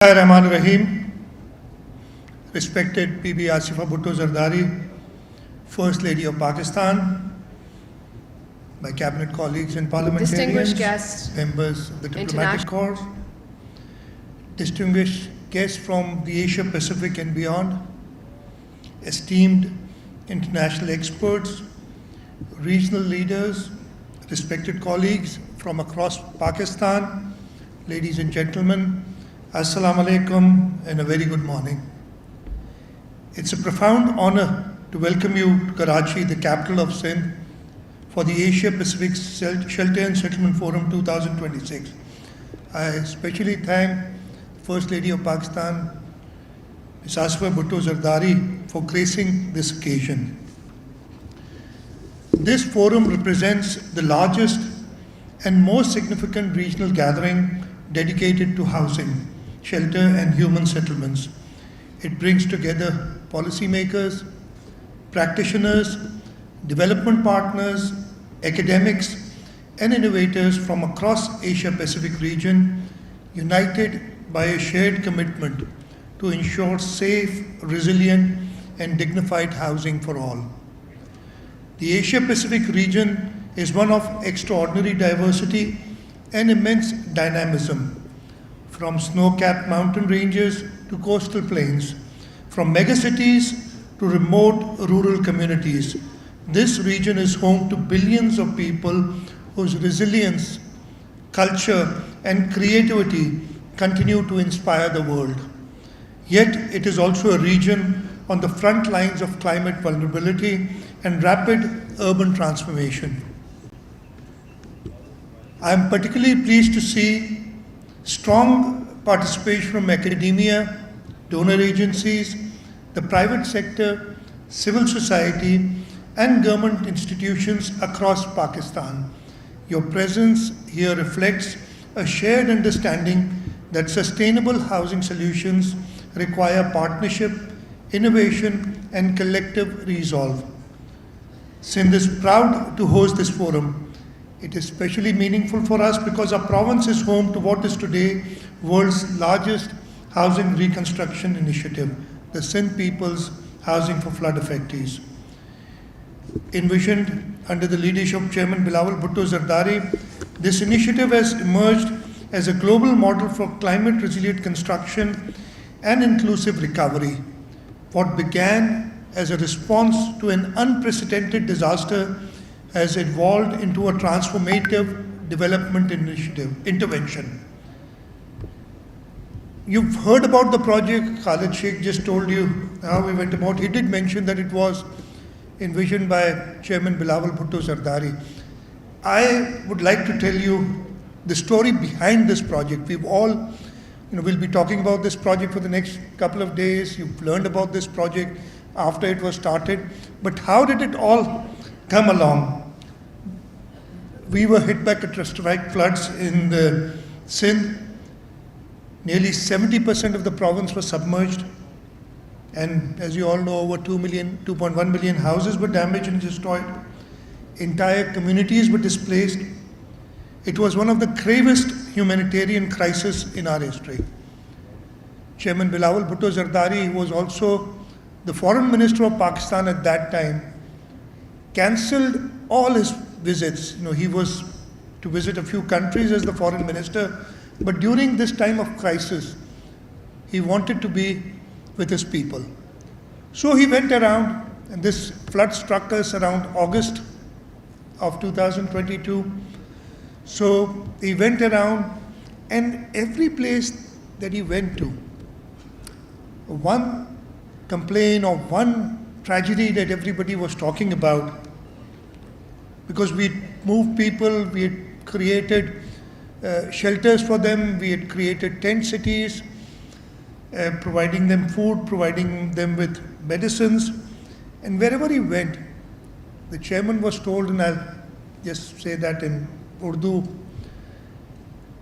Rahim, respected PB Asifa Bhutto Zardari, First Lady of Pakistan, my cabinet colleagues and parliamentarians, distinguished guests, members of the diplomatic corps, distinguished guests from the Asia Pacific and beyond, esteemed international experts, regional leaders, respected colleagues from across Pakistan, ladies and gentlemen, Assalamu alaikum and a very good morning. It's a profound honor to welcome you to Karachi, the capital of Sindh, for the Asia Pacific Shelter and Settlement Forum 2026. I especially thank First Lady of Pakistan, Ms. Asifa Bhutto Zardari, for gracing this occasion. This forum represents the largest and most significant regional gathering dedicated to housing, shelter and human settlements. It brings together policymakers, practitioners, development partners, academics and innovators from across Asia Pacific region, united by a shared commitment to ensure safe, resilient and dignified housing for all. The Asia Pacific region is one of extraordinary diversity and immense dynamism, from snow-capped mountain ranges to coastal plains, from megacities to remote rural communities. This region is home to billions of people whose resilience, culture, and creativity continue to inspire the world. Yet it is also a region on the front lines of climate vulnerability and rapid urban transformation. I am particularly pleased to see strong participation from academia, donor agencies, the private sector, civil society, and government institutions across Pakistan. Your presence here reflects a shared understanding that sustainable housing solutions require partnership, innovation, and collective resolve. Sindh is proud to host this forum. It is especially meaningful for us because our province is home to what is today world's largest housing reconstruction initiative, the Sindh People's Housing for Flood Affectees. Envisioned under the leadership of Chairman Bilawal Bhutto Zardari, this initiative has emerged as a global model for climate resilient construction and inclusive recovery. What began as a response to an unprecedented disaster has evolved into a transformative development intervention. You've heard about the project. Khalid Sheikh just told you how we went about. He did mention that it was envisioned by Chairman Bilawal Bhutto Zardari. I would like to tell you the story behind this project. We've all, we'll be talking about this project for the next couple of days. You've learned about this project after it was started. But how did it all come along? We were hit by catastrophic floods in the Sindh. Nearly 70% of the province was submerged. And as you all know, over 2.1 million houses were damaged and destroyed. Entire communities were displaced. It was one of the gravest humanitarian crises in our history. Chairman Bilawal Bhutto Zardari, who was also the foreign minister of Pakistan at that time, cancelled all his visits. He was to visit a few countries as the foreign minister, but during this time of crisis, he wanted to be with his people. So he went around, and this flood struck us around August of 2022. So he went around, and every place that he went to, one complaint or one tragedy that everybody was talking about, because we had moved people, we had created shelters for them, we had created tent cities, providing them food, providing them with medicines. And wherever he went, the chairman was told, and I'll just say that in Urdu,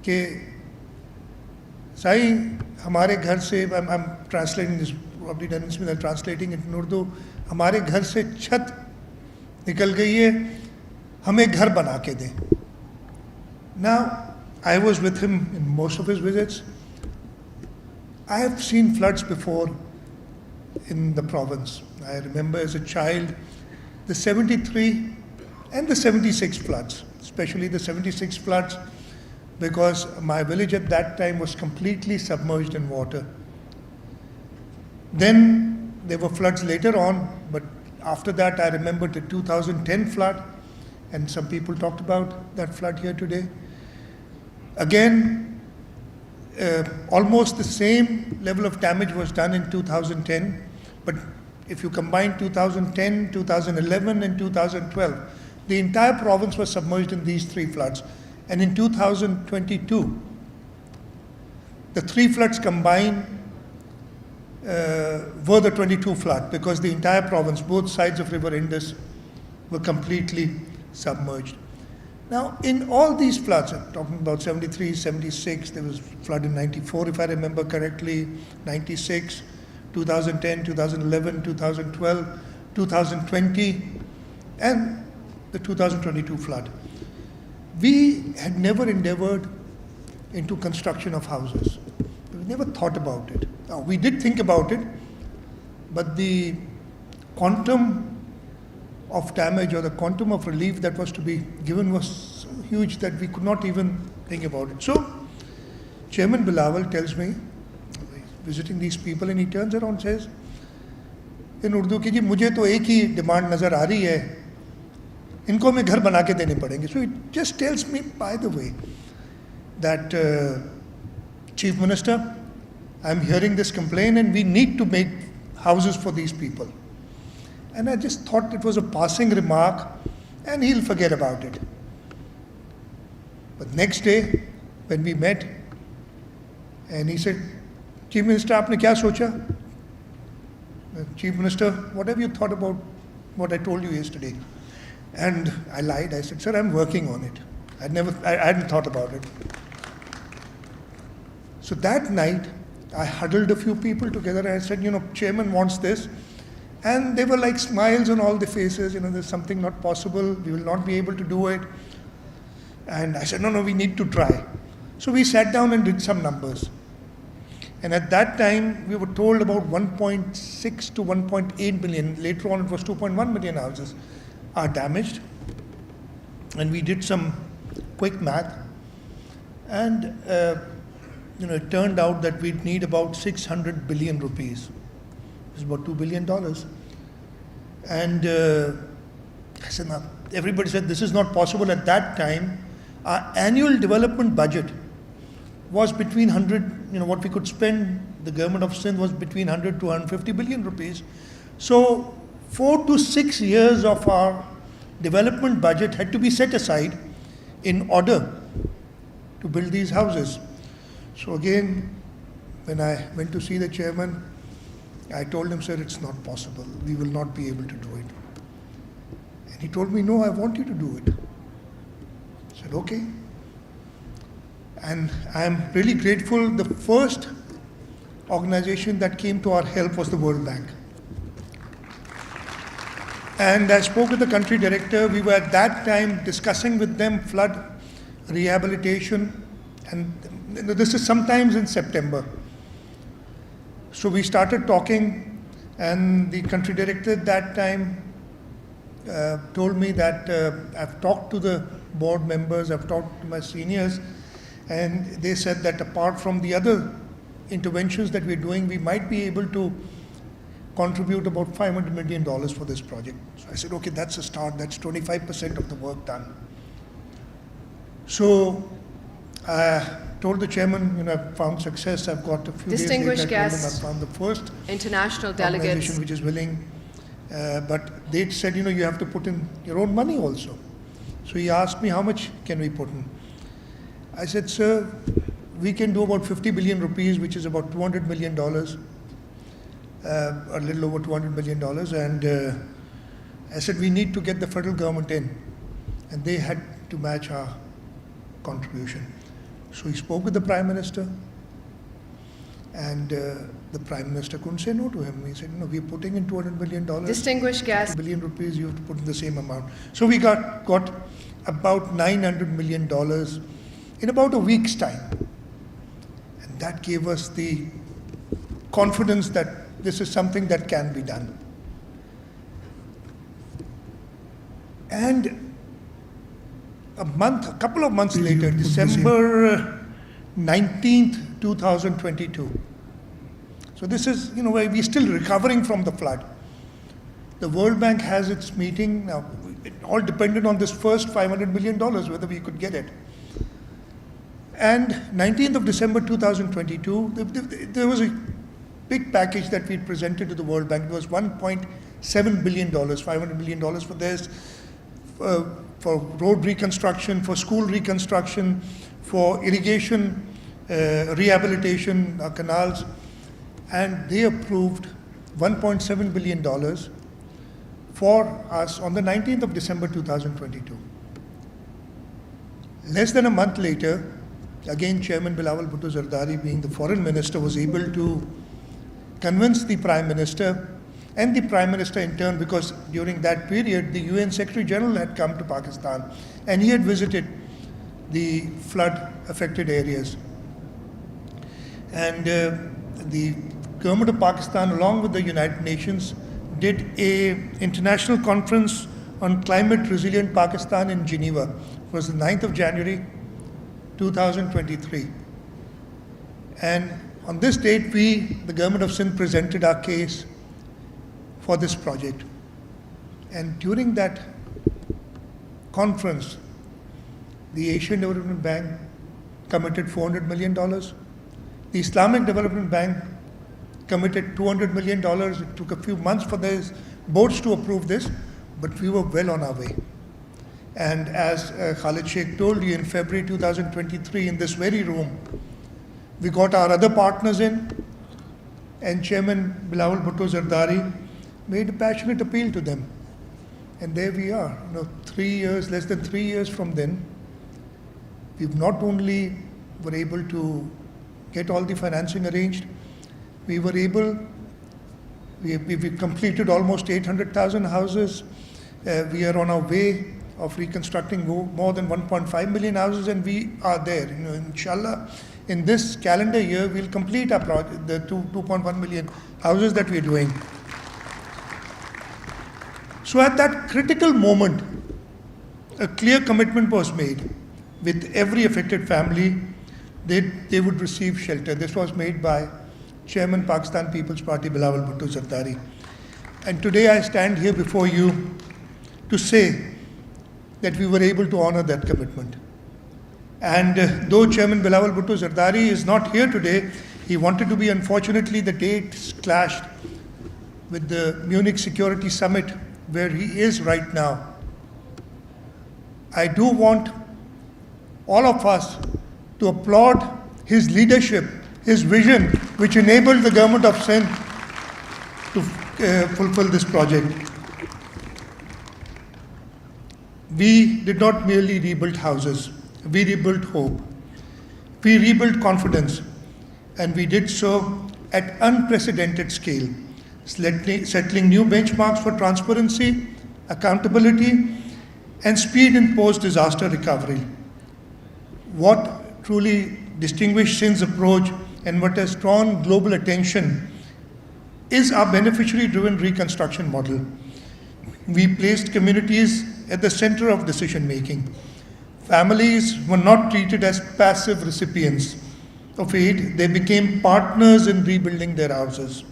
कि साईं हमारे घर से, I'm translating this, probably done this, I'm translating it in Urdu, हमारे घर से छत निकल गई है, हमें घर बना के दें. Now, I was with him in most of his visits. I have seen floods before in the province. I remember as a child the 73 and the 76 floods, especially the 76 floods, because my village at that time was completely submerged in water. Then there were floods later on, but after that I remember the 2010 flood, and some people talked about that flood here today. Again, almost the same level of damage was done in 2010, but if you combine 2010, 2011 and 2012, the entire province was submerged in these three floods. And in 2022, the three floods combined were the 22 flood, because the entire province, both sides of River Indus, were completely submerged. Now, in all these floods, I'm talking about 73, 76, there was flood in 94, if I remember correctly, 96, 2010, 2011, 2012, 2020, and the 2022 flood. We had never endeavored into construction of houses. We never thought about it. Now, we did think about it, but the quantum of damage or the quantum of relief that was to be given was so huge that we could not even think about it. So, Chairman Bilawal tells me, visiting these people, and he turns around and says, in Urdu, कि जी मुझे तो एक ही demand नज़र आ रही है, इनको हमें घर बना के देने पड़ेंगे. So it just tells me, by the way, that Chief Minister, I'm hearing this complaint and we need to make houses for these people. And I just thought it was a passing remark and he'll forget about it. But next day, when we met, and he said, Chief Minister, आपने क्या सोचा? Chief Minister, what have you thought about what I told you yesterday? And I lied. I said, sir, I'm working on it. I hadn't thought about it. So that night, I huddled a few people together and I said, Chairman wants this. And they were like smiles on all the faces, there's something not possible, we will not be able to do it. And I said, no, we need to try. So we sat down and did some numbers. And at that time, we were told about 1.6 to 1.8 billion. Later on, it was 2.1 million houses are damaged. And we did some quick math. And, it turned out that we'd need about 600 billion rupees. It's about $2 billion. And I said, now, everybody said this is not possible. At that time, our annual development budget was between 100, what we could spend, the government of Sindh was between 100 to 150 billion rupees. So 4 to 6 years of our development budget had to be set aside in order to build these houses. So again, when I went to see the chairman, I told him, sir, it's not possible. We will not be able to do it. And he told me, no, I want you to do it. I said, okay. And I'm really grateful. The first organization that came to our help was the World Bank. And I spoke with the country director. We were at that time discussing with them flood rehabilitation. And this is sometimes in September. So we started talking, and the country director at that time told me that I've talked to the board members, I've talked to my seniors, and they said that apart from the other interventions that we're doing, we might be able to contribute about $500 million for this project. So I said, okay, that's a start, that's 25% of the work done. So I told the chairman, I've found success. I've got a few distinguished days later, guests, I found the first international organization delegates, which is willing. But they said, you have to put in your own money also. So he asked me, how much can we put in? I said, sir, we can do about 50 billion rupees, which is about $200 million, a little over $200 million. And I said, we need to get the federal government in. And they had to match our contribution. So he spoke with the Prime Minister, and the Prime Minister couldn't say no to him. He said, we're putting in $200 million. distinguished guests, 50 billion rupees, you have to put in the same amount. So we got about $900 million in about a week's time. And that gave us the confidence that this is something that can be done. And a couple of months later, December 19th, 2022. So this is, where we're still recovering from the flood. The World Bank has its meeting now. It all depended on this first $500 million, whether we could get it. And 19th of December 2022, there was a big package that we presented to the World Bank. It was $1.7 billion, $500 million for this, for road reconstruction, for school reconstruction, for irrigation, rehabilitation, canals. And they approved $1.7 billion for us on the 19th of December 2022. Less than a month later, again, Chairman Bilawal Bhutto Zardari, being the foreign minister, was able to convince the Prime Minister and the Prime Minister in turn, because during that period, the UN Secretary General had come to Pakistan and he had visited the flood-affected areas. And the government of Pakistan, along with the United Nations, did an international conference on climate resilient Pakistan in Geneva. It was the 9th of January, 2023. And on this date, the government of Sindh, presented our case for this project. And during that conference, the Asian Development Bank committed $400 million. The Islamic Development Bank committed $200 million. It took a few months for the boards to approve this, but we were well on our way. And as Khalid Sheikh told you, in February 2023, in this very room, we got our other partners in, and Chairman Bilawal Bhutto Zardari made a passionate appeal to them. And there we are, less than 3 years from then, we've not only were able to get all the financing arranged, we completed almost 800,000 houses. We are on our way of reconstructing more than 1.5 million houses, and we are there. Inshallah, in this calendar year, we'll complete our project, the 2.1 million houses that we're doing. So at that critical moment, a clear commitment was made with every affected family. They would receive shelter. This was made by Chairman Pakistan People's Party Bilawal Bhutto Zardari. And today I stand here before you to say that we were able to honor that commitment. And though Chairman Bilawal Bhutto Zardari is not here today, he wanted to be. Unfortunately, the dates clashed with the Munich Security Summit, where he is right now. I do want all of us to applaud his leadership, his vision, which enabled the government of Sindh to fulfill this project. We did not merely rebuild houses, we rebuilt hope. We rebuilt confidence, and we did so at unprecedented scale, settling new benchmarks for transparency, accountability, and speed in post-disaster recovery. What truly distinguished Sindh's approach and what has drawn global attention is our beneficiary-driven reconstruction model. We placed communities at the center of decision-making. Families were not treated as passive recipients of aid, they became partners in rebuilding their houses.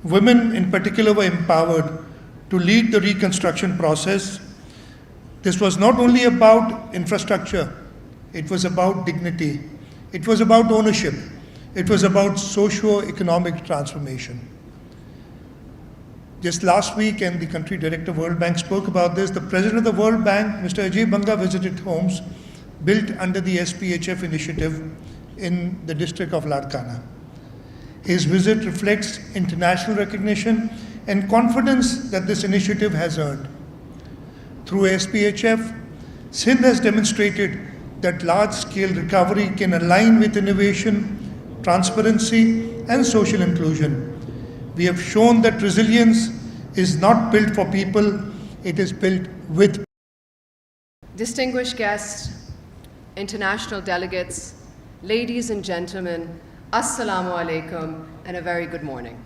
Women in particular were empowered to lead the reconstruction process. This was not only about infrastructure, it was about dignity, it was about ownership, it was about socio-economic transformation. Just last week, and the country director of World Bank spoke about this, the president of the World Bank, Mr. Ajay Banga, visited homes built under the SPHF initiative in the district of Larkana. His visit reflects international recognition and confidence that this initiative has earned. Through SPHF, Sindh has demonstrated that large-scale recovery can align with innovation, transparency, and social inclusion. We have shown that resilience is not built for people, it is built with people. Distinguished guests, international delegates, ladies and gentlemen, Assalamu alaikum and a very good morning.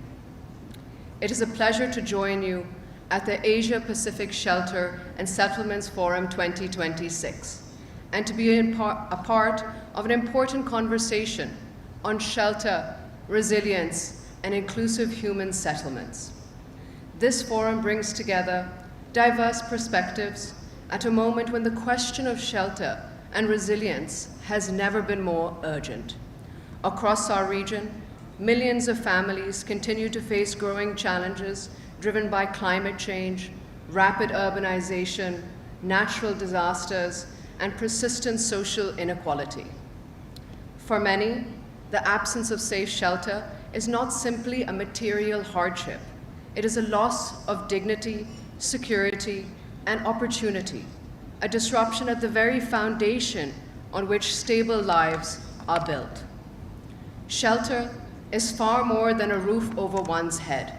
It is a pleasure to join you at the Asia Pacific Shelter and Settlements Forum 2026 and to be a part of an important conversation on shelter, resilience, and inclusive human settlements. This forum brings together diverse perspectives at a moment when the question of shelter and resilience has never been more urgent. Across our region, millions of families continue to face growing challenges driven by climate change, rapid urbanization, natural disasters, and persistent social inequality. For many, the absence of safe shelter is not simply a material hardship. It is a loss of dignity, security, and opportunity, a disruption at the very foundation on which stable lives are built. Shelter is far more than a roof over one's head.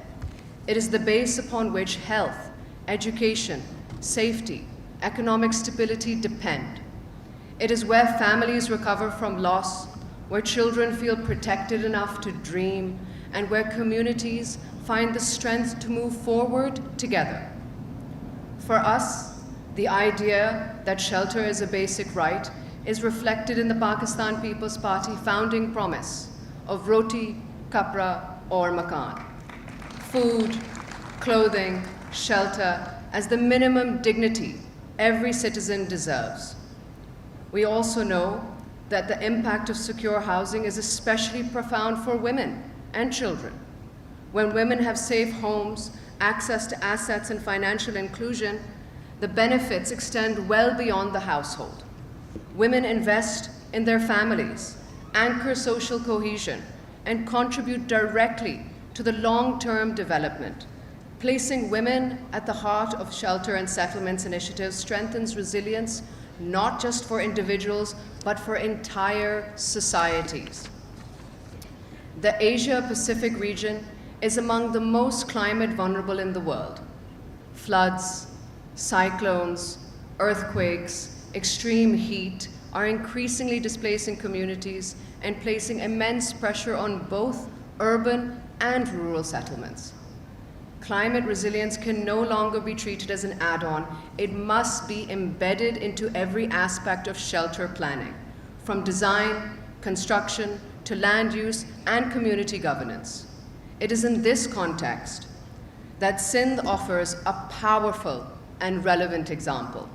It is the base upon which health, education, safety, economic stability depend. It is where families recover from loss, where children feel protected enough to dream, and where communities find the strength to move forward together. For us, the idea that shelter is a basic right is reflected in the Pakistan People's Party founding promise of roti, kapra, or makan. Food, clothing, shelter as the minimum dignity every citizen deserves. We also know that the impact of secure housing is especially profound for women and children. When women have safe homes, access to assets, and financial inclusion, the benefits extend well beyond the household. Women invest in their families, anchor social cohesion, and contribute directly to the long-term development. Placing women at the heart of shelter and settlements initiatives strengthens resilience not just for individuals, but for entire societies. The Asia-Pacific region is among the most climate vulnerable in the world. Floods, cyclones, earthquakes, extreme heat are increasingly displacing communities and placing immense pressure on both urban and rural settlements. Climate resilience can no longer be treated as an add-on. It must be embedded into every aspect of shelter planning, from design, construction, to land use and community governance. It is in this context that Sindh offers a powerful and relevant example.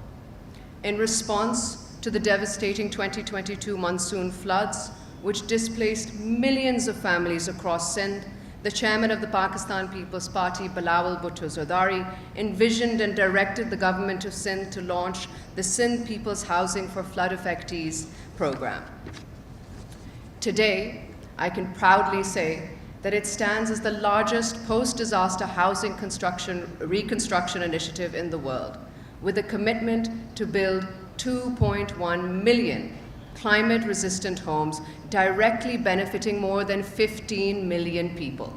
In response to the devastating 2022 monsoon floods, which displaced millions of families across Sindh, the chairman of the Pakistan People's Party, Bilawal Bhutto Zardari, envisioned and directed the government of Sindh to launch the Sindh People's Housing for Flood Affectees program. Today, I can proudly say that it stands as the largest post-disaster housing reconstruction initiative in the world, with a commitment to build 2.1 million climate-resistant homes directly benefiting more than 15 million people.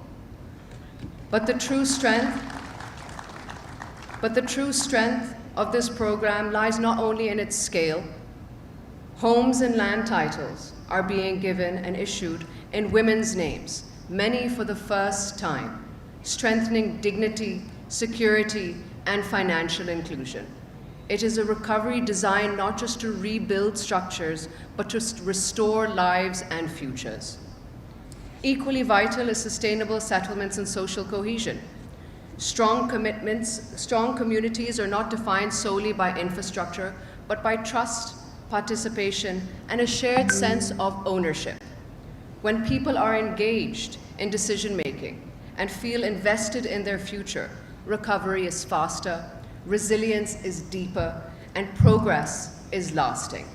But the true strength of this program lies not only in its scale. Homes and land titles are being given and issued in women's names, many for the first time, strengthening dignity, security, and financial inclusion. It is a recovery designed not just to rebuild structures, but to restore lives and futures. Equally vital is sustainable settlements and social cohesion. Strong communities are not defined solely by infrastructure, but by trust, participation, and a shared sense of ownership. When people are engaged in decision-making and feel invested in their future, recovery is faster, resilience is deeper, and progress is lasting.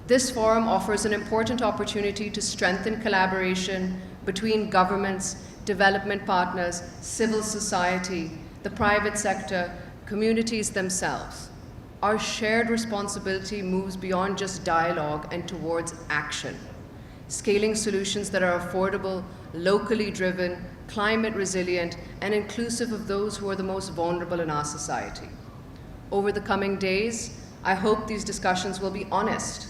This forum offers an important opportunity to strengthen collaboration between governments, development partners, civil society, the private sector, communities themselves. Our shared responsibility moves beyond just dialogue and towards action, scaling solutions that are affordable, locally driven, climate resilient, and inclusive of those who are the most vulnerable in our society. Over the coming days, I hope these discussions will be honest,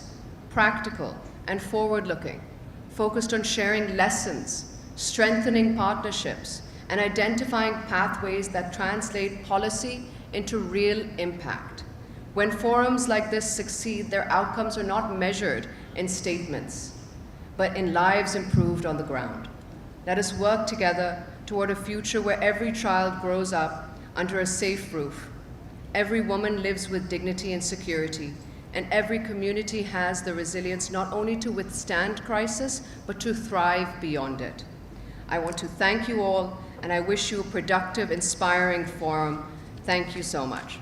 practical, and forward-looking, focused on sharing lessons, strengthening partnerships, and identifying pathways that translate policy into real impact. When forums like this succeed, their outcomes are not measured in statements, but in lives improved on the ground. Let us work together toward a future where every child grows up under a safe roof, every woman lives with dignity and security, and every community has the resilience not only to withstand crisis, but to thrive beyond it. I want to thank you all, and I wish you a productive, inspiring forum. Thank you so much.